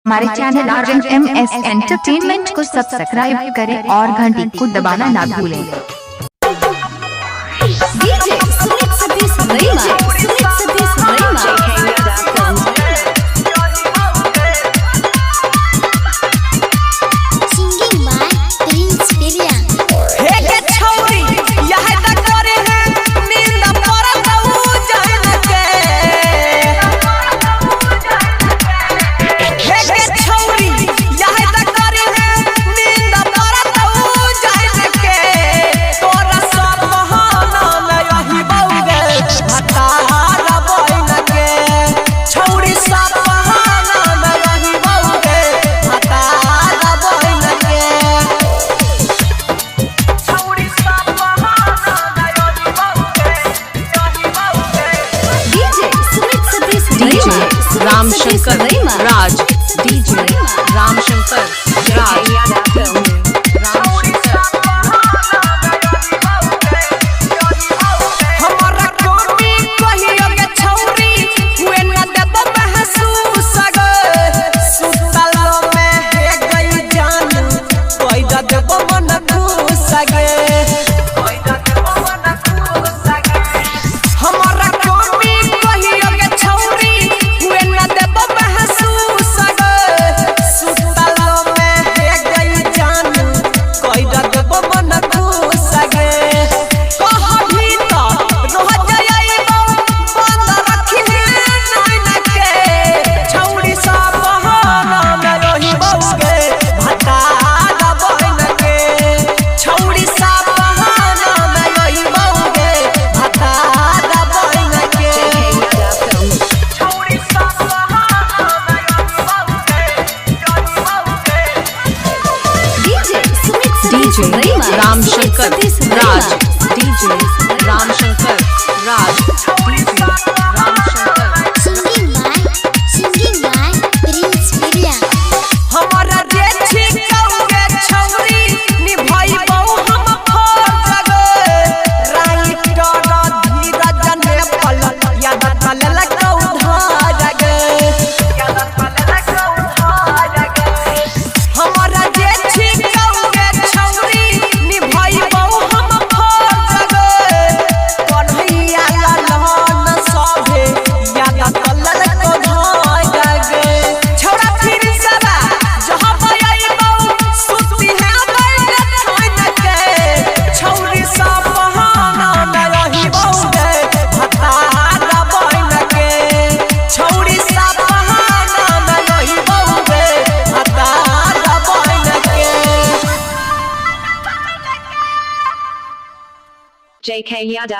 हमारे channel RMS entertainment को subscribe करें और घंटी को दबाना ना भूलें। DJ Sumit Satish Rema Singing by Prince Pirya। Ram Shankar Raj DJ Ram Shankar Raj DJ Ram Shankar Raj DJ Ram Shankar Raj DJ Ram Shankar Singing by Prince Pirya। हमारा जे छिकौगे छौरी निभाई बहु हम खोजग राइटर धीरज ने पल याद पल लगौ धारग हमारा जे छिकौगे छौरी निभाई बहु हम खोजग कन्हैया लालन सभे याद पल लगौ धारग छोड़ा फिर सदा जहां बयाई बहु सुती है बैठ थान के छौरी सा बहाना न रही बहु गे भतारा बन के छौरी सा बहाना न रही बहु गे भतारा बन के। JK Yadav